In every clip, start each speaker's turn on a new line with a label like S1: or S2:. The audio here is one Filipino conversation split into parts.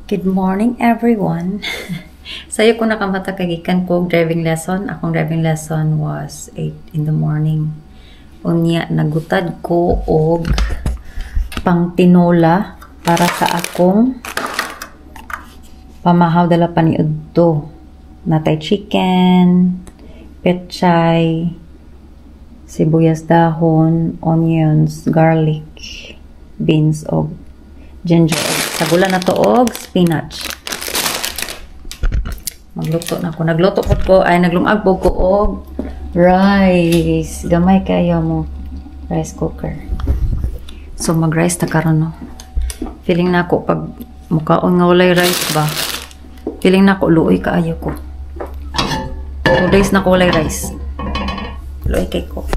S1: Good morning, everyone. Sayo ko nakamata kagikan ko driving lesson. Akong driving lesson was 8 in the morning. Unya, nagutad ko og pang tinola para sa akong pamahaw dala paniudto. Natay chicken, pechay, sibuyas dahon, onions, garlic, beans, og ginger. Sagulan na to og spinach. Magluto na ko. Nagluto ko ay naglungag po ko og rice. Gamay kayo mo rice cooker. So mag-rice ta karon no. Feeling na ko pag mukhaon nga walay rice ba. Feeling na ko luoy kaayo ko. 2 days na ko walay rice. Luoy kay ko.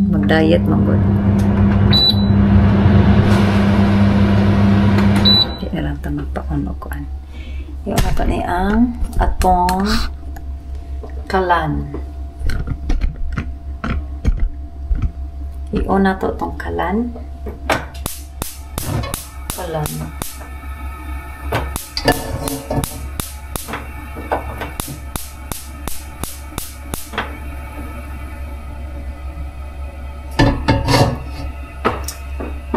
S1: Mag-diet man gud. Magpakunukuan. Yung ako ni ang atong kalan. Iyon na to itong kalan. Kalan.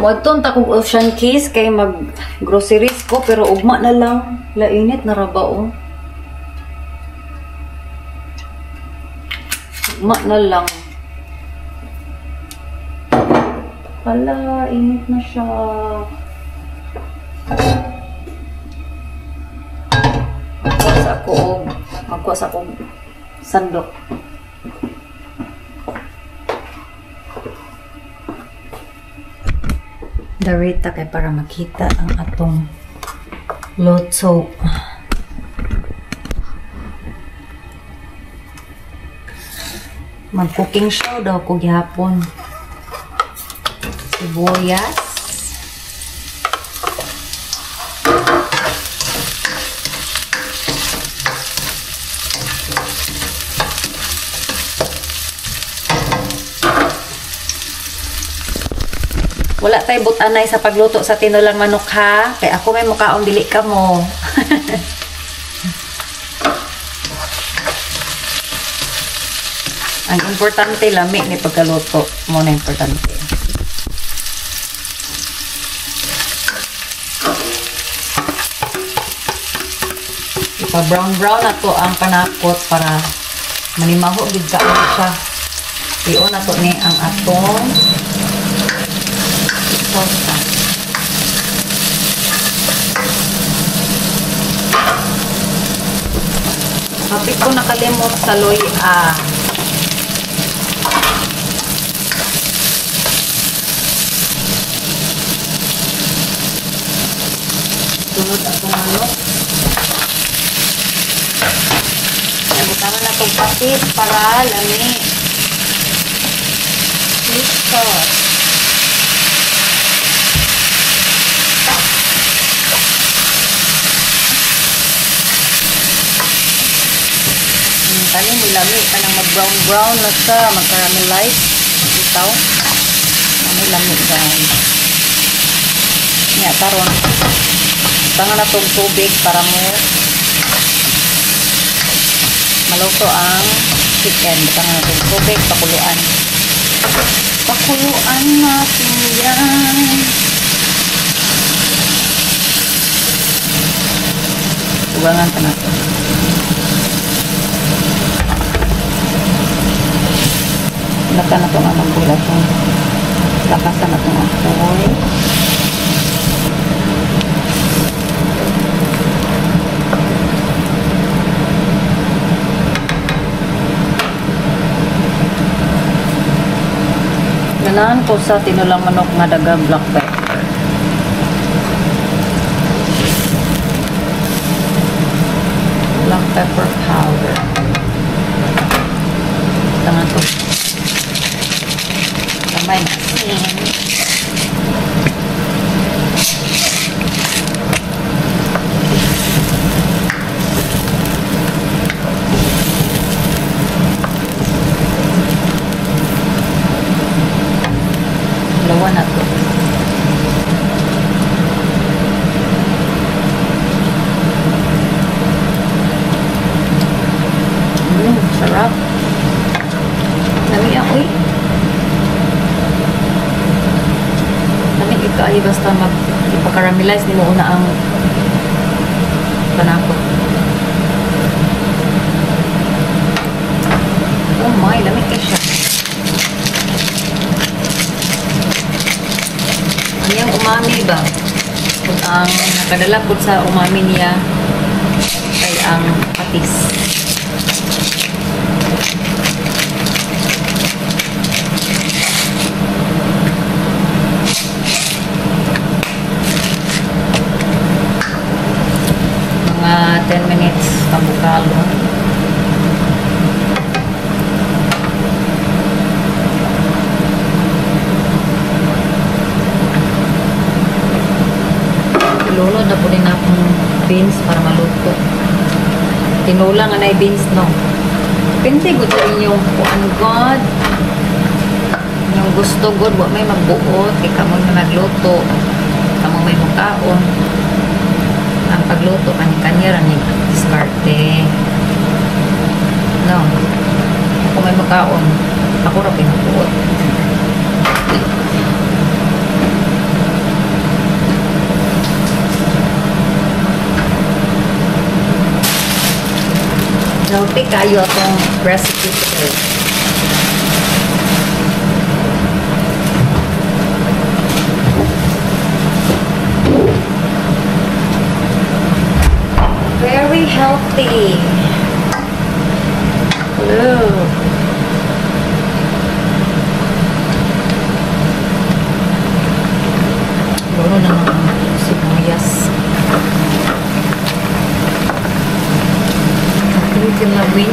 S1: Muadton ta kog ocean case kay mag groceries ko pero ugma na lang lainit na rabao. Ugma na lang. Hala, init na siya. Magkuha sa ako sandok. Darita kay para makita ang atong lotso. Mag-cooking show daw ko gihapon. Sibuyas. Wala tayo butanay sa pagluto sa tinulang manok ha. Kaya ako may mukhaong dili ka mo. Ang importante lami ni pagkaluto mo na importante. Ipa-brown na to ang panakot para manimaho gid ka siya. Iyon na to ni ang atong salsa. Kapit ko nakalimot sa loya. Sunod ako manok. Nabutangan na itong patis para lami. Fish sauce. Kani nilami ka nang mag-brown na siya, mag-caramelize. Itaw. Ano lami guys. Nga, taron. Tangan na itong tubig para mo maluto ang chicken. Tangan na itong tubig, pakuluan. Pakuluan natin yan. Tugangan ka na ito. Lakan na itong amang bulat. Lakasan na itong apoy. Ganahan ko sa tinulang manok nga dagang black pepper. Black pepper powder. Tangan ko. May nasin. Lawa na to. basta mag-caramelize ni mo una ang panako. Oh my, lamig ka siya. Ano yung umami ba? Kung ang nakadala po sa umami niya ay ang patis. Mga 10 minutes pambukalo. Ilunod na po din akong beans para maluto. Tinulang nga na beans, no? Pindi good sa inyong kuan God. Yung gusto God, wa may magbuot. Kaya kamo na nagluto. Kamo may mukaon. Ang pagluto, kanya-kanya rin yung diskarte. No? Ako may mukaon. Ako rin pinubuot. Healthy kayo itong recipe today. Very healthy. Hello. Lolo na naman sibuyas. Yung lawin.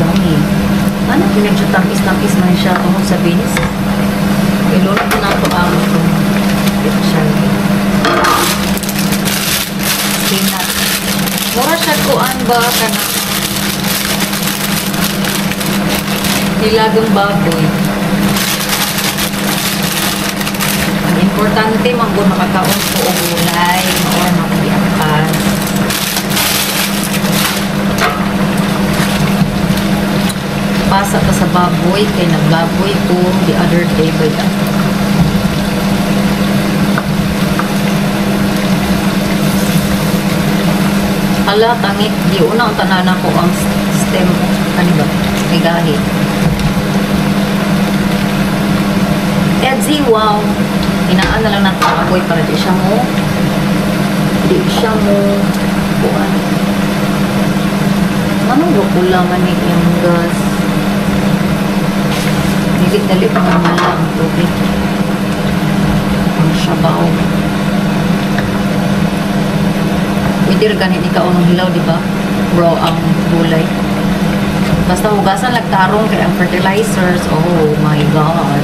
S1: Yummy. Ano? Medyo tampis-tampis man siya tungkol sa beans. Ilunod ko na ito ang picture. Peanut. Mura siya kuan ba ka na nilagang baboy. Ang importante, manggun makakaon po o gulay, or makabiakas. Pasa ka sa baboy, kaya nagbaboy ko the other day by that. Hala, tangit. Di una ang tanan ko ang stem. Ano ba? May gahi. Edzy, wow. Inaan na lang natin ang apoy para di siya mo kuhan. Anong lukula man yung gas? Nilit-dalit mo naman lang ang tubig. Ang sabaw. Pwede rin ganit ikaw ng hilaw, di ba? Raw ang gulay. Basta hugasan lang tarong kaya ang fertilizers. Oh my God.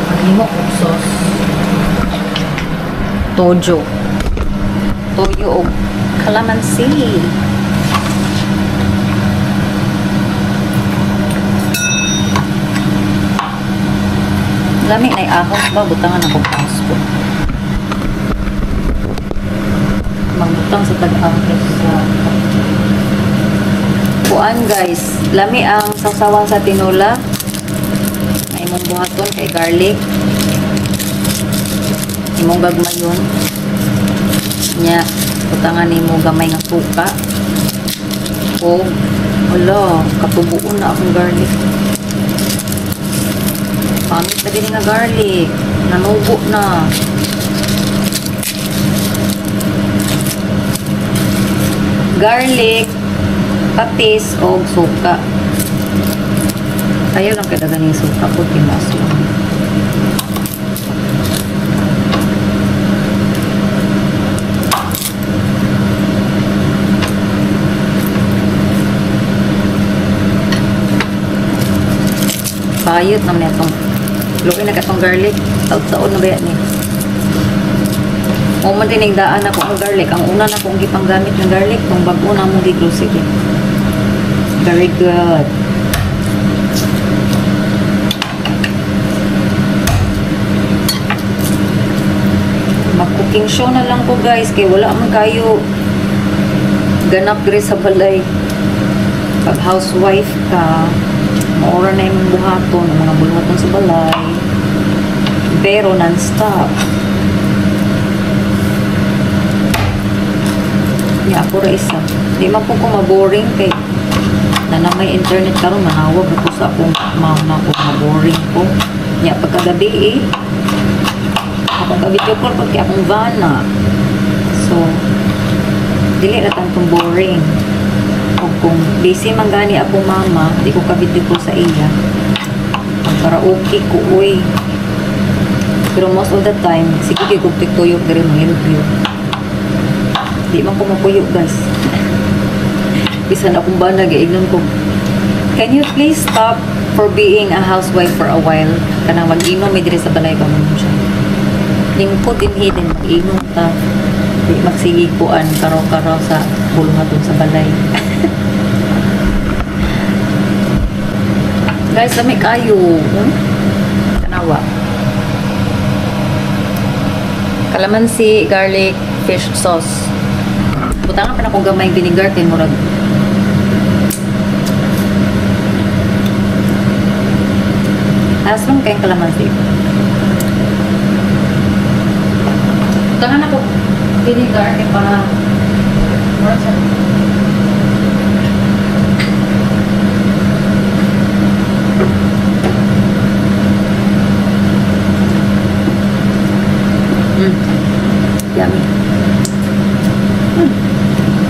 S1: Maghimo og sauce. Toyo o calamansi. Lami na ahos ba? Butangan ako ahos ko. Magbutang sa tag-ahos sa kuan guys. Lami ang sawsawan sa tinola. May imong buhaton kay garlic. Imong gagmayon. Nya, butangan nimo gamay nga suka. O, wala, katubuon na akong garlic. Pangit na din nga garlic. Nanubo na. Garlic, patis, o suka. Ayaw lang kadagan yung suka po, timas lang. Payot naman itong lukin na katong garlic. Taod-taod na ba yan eh. Kung matinigdaan ako ang garlic, ang una na kong gipanggamit ng garlic, kung bago na mong di-grocery. Very good. Cooking show na lang ko guys, kay wala man kayo ganap diri sa balay. Pag housewife ka, maura na yung buhaton, ng mga buhaton sa balay. Pero non-stop. Yeah, ako ra isa. Di man po ko maboring kay na may internet karon manawag ako sa akong mama ko maboring ko. Yeah, pagkagabi akong ka-video call pag akong vana. So, dili ra tantong boring. O kung busy man gani akong mama, di ko ka-video call sa iya. Ang karaoke ko, uy. Pero most of the time, sige kayo kung tiktuyok diri mahirap. Di man ko mapuyok, guys. Bisan akong ba nag-iignon ko, can you please stop for being a housewife for a while? Kanang mag-inom may diri sa balay ba mo siya. Lingkod din hidden, mag-inom ta. Di magsigikuan, karaw-karaw sa bulungaton sa balay. Guys, dami kayo. Kanawa. Kalamansi, garlic, fish sauce. Butangan pa na kong gamay vinegar kay murag. Asam kayong kalamansi. Butangan ako vinegar kay para murag sa yummy.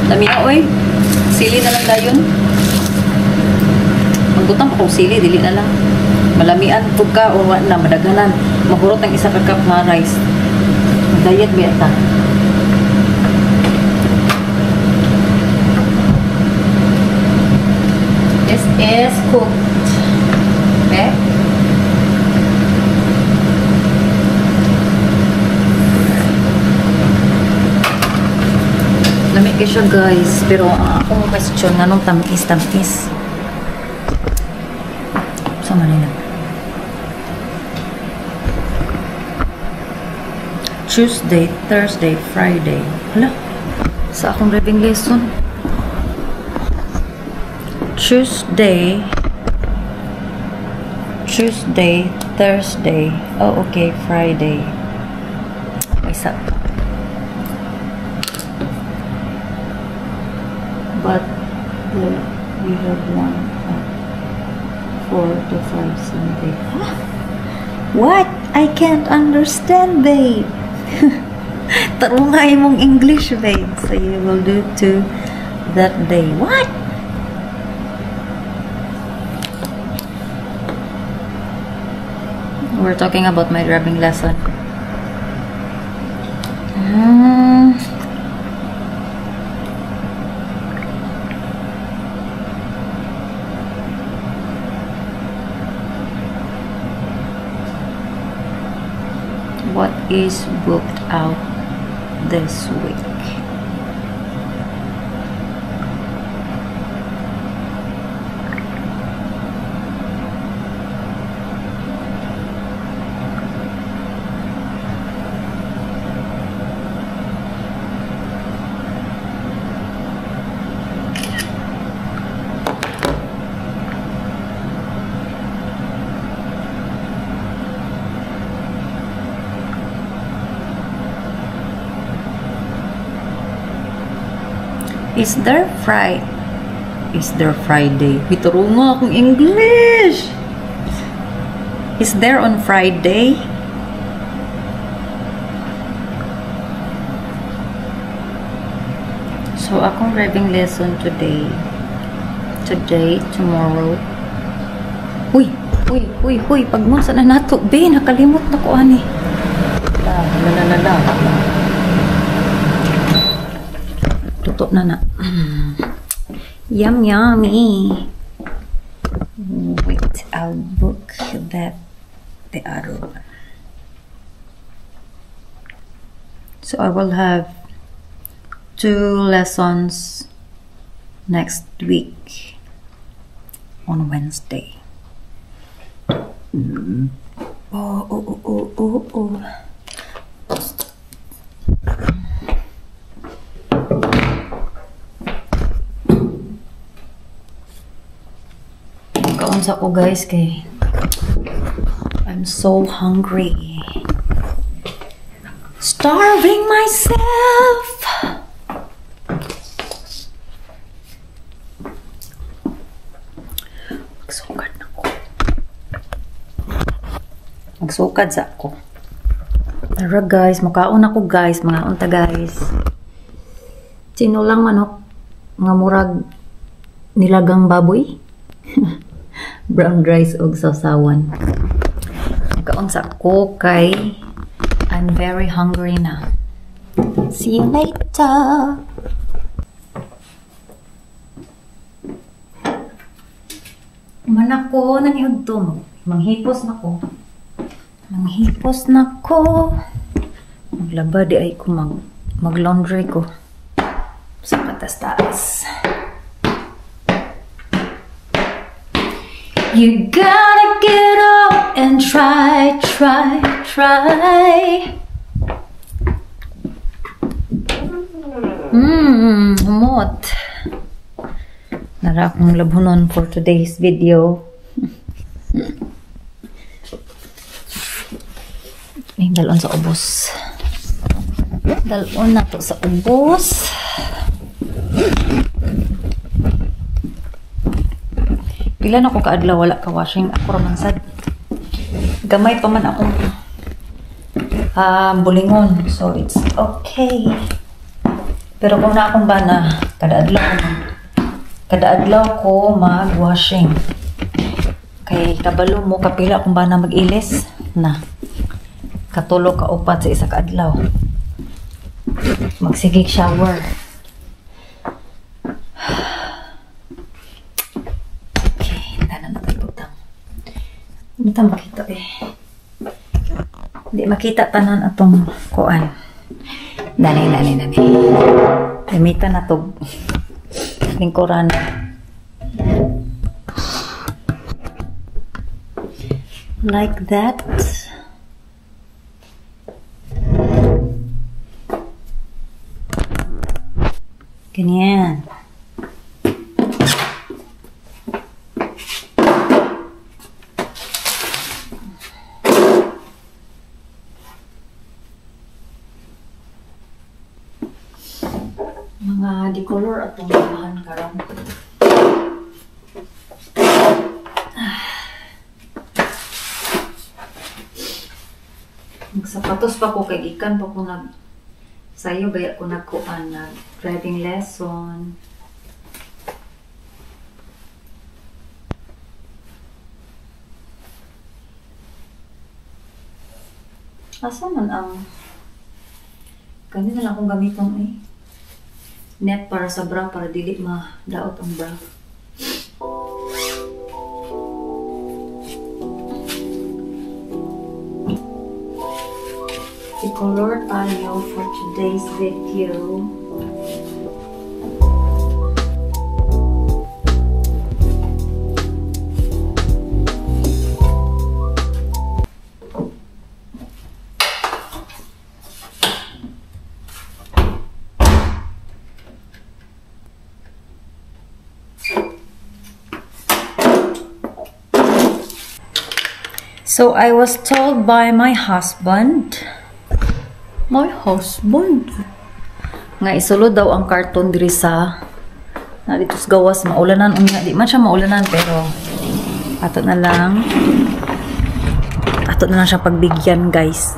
S1: Dami na, oy. Sili na lang dayon. Magbutang pa kong sili, dili na lang. Malamian po ka o na, madaghanan. Mahurot ang isa ka cup na rice. Diet beta. This is cooked. Okay? Lamig ka siya guys, pero akong question, anong tamis? Sama nila. Tuesday, Thursday, Friday. Hala, sa akong reading lesson. Tuesday, Thursday. Oh, okay, Friday. Isa. But we have 4 to 5 Sunday. Huh? What? I can't understand, babe. Tarungay mong English, babe. So you will do to that day. What? We're talking about my driving lesson. What is booked out this week? Is there Friday? Bituro nga akong English. Is there on Friday? So akong driving lesson today, tomorrow. Uy, pagmunsa na nato, be, nakalimot na ko ani. Tutok na. Yummy. Wait, I'll book the other one. So I will have 2 lessons next week on Wednesday. Oh. sa ko guys kay I'm so hungry. Starving myself. Magsukad na ko. Magsukad sa ako. Tara guys, makaon ako guys, mga unta guys. Sinulang manok, mga murag nilagang baboy. Brown rice og sausawan. Makaon sa ako kay I'm very hungry na. See you later. Manak ko, nanihod to. Manghipos na ko. Manghipos na ko. Maglaba di ay ko mag-laundry ko. Sa katas-taas. You gotta get up and try. Humot. Nara akong labunon for today's video. Ay, dalon sa ubos. Dalon na to sa ubos. Pila na ko kaadlaw wala ka washing. Ako raman sad. Gamay pa man akong bulingon. So, it's okay. Pero kung na akong bana, kada adlaw ko mag-washing. Kay kabalo mo, kapila kung bana mag-ilis na. Katulog ka upat sa isa kaadlaw. Magsigig shower. Okay, tanan na tayo butang. Hindi tayo makita eh. Hindi makita tanan atong kuan. Dani. Gamitan na to. Lingkuran. Like that. Ganyan. Mga decolor at tumahan karon. Magsapatos pa ko kay gikan pa ko sayo gaya ko nagkuan na driving lesson. Asa man ang kanina lang akong gamiton eh. Net para sa bra para dili ma-daot ang bra. I-color tayo for today's video. So I was told by my husband nga isulod daw ang karton diri sa dito sa gawas maulanan unya di man siya maulanan pero ato na lang siya pagbigyan guys.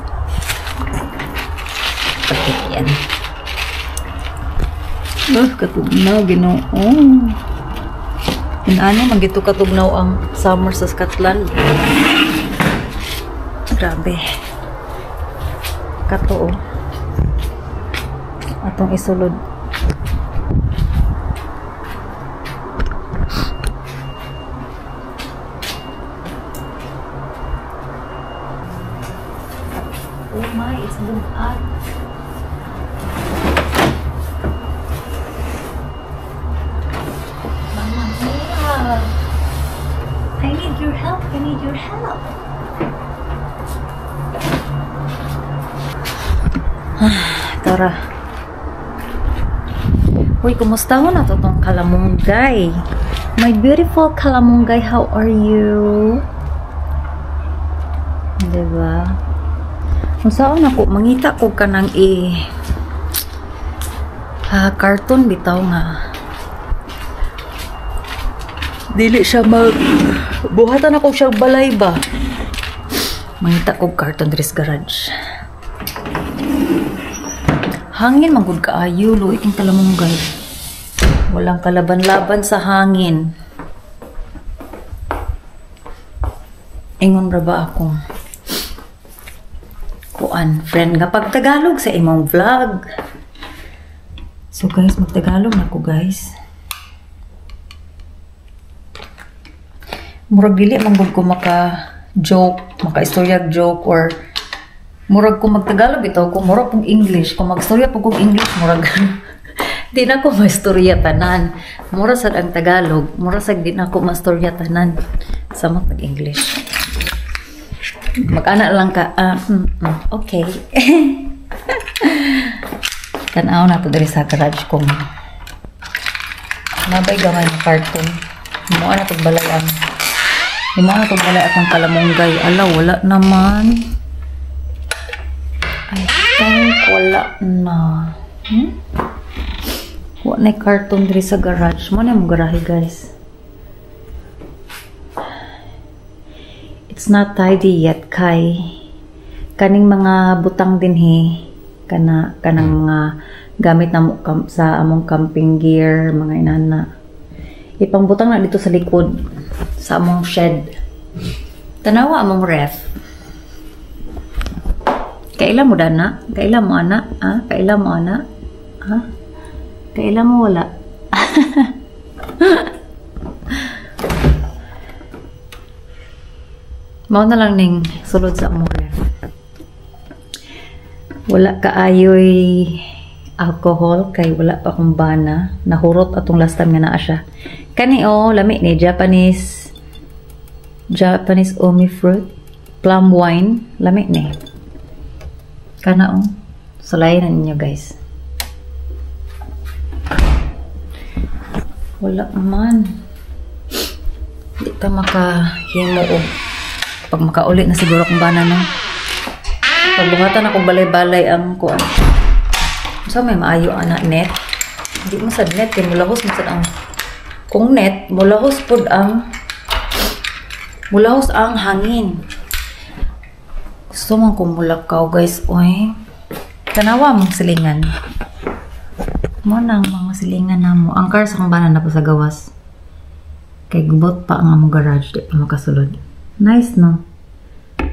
S1: Pagbigyan. Katugnaw Ginoo. Inano man gito katugnaw ang summer sa Scotland. Grabe. Kato atong isulod. Oh my, it's buhat. Mama Mia, I need your help. Tara. Uy, kumusta ho na to tong kalamunggay? My beautiful Kalamunggay, how are you? Diba? Kung saan ako, mangita ko ka ng cartoon bitaw nga. Dili siya buhatan ako siya balay ba? Mangita ko cartoon dress garage. Hangin manggod kaayo, luit yung Kalamunggay. Walang kalaban-laban sa hangin. Ingon ra ba ako? Kuan, friend nga pag Tagalog sa imong vlog. So guys, mag-Tagalog na ko guys. Murag dili manggod ko maka-joke, maka-istoryag joke or murag ko mag-Tagalog ito, kung murag kong English, kung mag-istorya po kong English, murag di na ko ma-istorya tanan. Mura sad ang Tagalog, mura sad di na ko ma-istorya tanan. Sama mag-English. Mag-ana lang ka, okay. Tanaw na to diri sa garage kong nabay gamay na cartoon. Himuan na itong balayan. Himuan na itong balay atong Kalamunggay. Ala, wala naman. I think wala na. Wala na cartoon diri sa garage. Mo na yung garahe guys. It's not tidy yet kay kaning mga butang dinhi kanang mga gamit na sa among camping gear, mga inana. Ipang butang na dito sa likod sa among shed. Tanawa among ref. Kailan mo dana? Kailan mo ana? Ha? Kailan mo ana? Ha? Kailan mo wala? Mao na lang ning sulod sa among ref. Wala kaayoy alcohol kay wala pa akong bana. Nahurot atong last time nga naa siya. Kani lami ni Japanese omi fruit, plum wine, lami ni. Kana sulayan ninyo guys. Wala man. Di ta makahimo pag makaulit na siguro kung bana no. Pagbuhatan ako balay-balay ang kuan. So may maayo ana net. Hindi mo sad net kay mulahos mo sad ang kung net mulahos pud ang hangin. Gusto man kong mulakaw guys, oy. Tanawa mong silingan. Mo nang mga silingan namo. Ang car sa kong bana na pa sa gawas. Kay gubot pa ang among garage di pa makasulod. Nice no.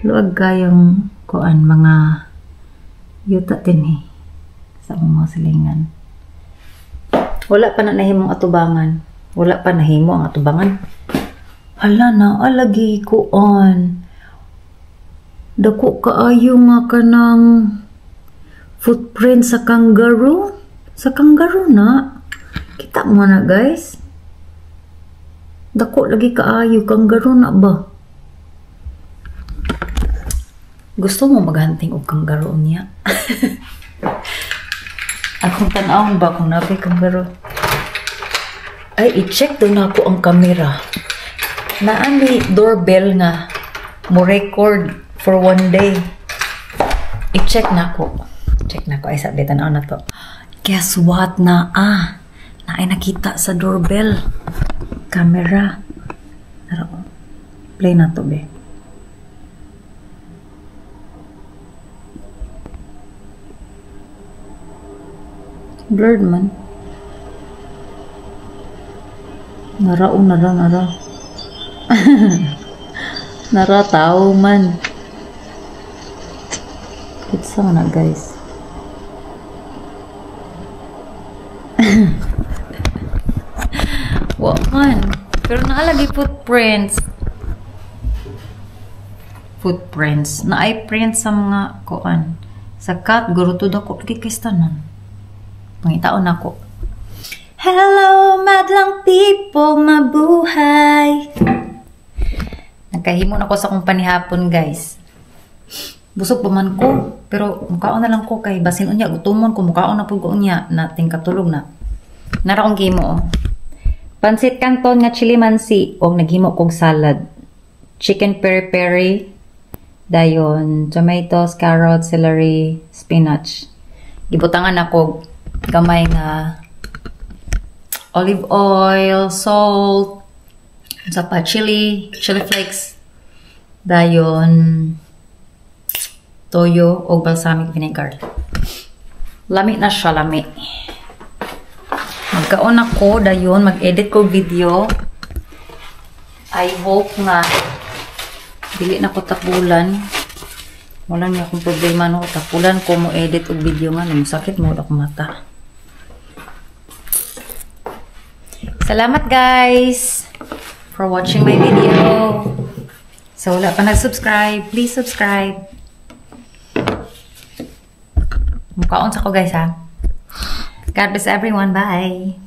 S1: Luag kayong kuan mga yuta din sa mga silingan. Wala pa na nahimong atubangan. Wala pa nahimo ang atubangan. Hala na, alagi kuan. Dako kaayo nga kanang footprint sa kangaroo. Sa kangaroo na. Kita mo na guys. Dako lagi kaayo kangaroo na ba? Gusto mo maghunting og kangaroo niya? Akong tanawon ba kung nabay kangaroo? Ay, i-check doon ako ang camera. Naani doorbell nga mo record for 1 day. I-check na ako. Check na ako. Ay, sabi, tanaw na to. Guess what na ay nakita sa doorbell. Camera. Play na to, be. Blurred man. Nara. Nara tao man. Kitsa na guys. Wakan. Pero nakalagi footprints. Naay prints sa mga kuan. Sa cat, guruto daw ko. Kikistan Pangitaon ako. Hello, madlang people, mabuhay. Nagkahimo na ko sa kong panihapon, guys. Busog pa man ko, pero mukhaon na lang ko kay basin unya gutumon ko mukhaon na pud ko unya nating katulog na. Nara kong gimo Pansit canton nga chili mansi o naghimo kong salad. Chicken peri-peri. Dayon, tomatoes, carrots, celery, spinach. Gibutangan ako gamay nga olive oil, salt, sa pa chili flakes. Dayon, toyo o balsamic vinegar. Lami na siya, lami. Magkaon ako, dayon, mag-edit ko video. I hope nga dili na ko tapulan. Wala niya akong problema no. Tapulan ko mo edit og video nga. Masakit mo ako mata. Salamat guys for watching my video. So wala pa nag-subscribe, please subscribe. Mukhaon sa ko guys ha. God bless everyone. Bye.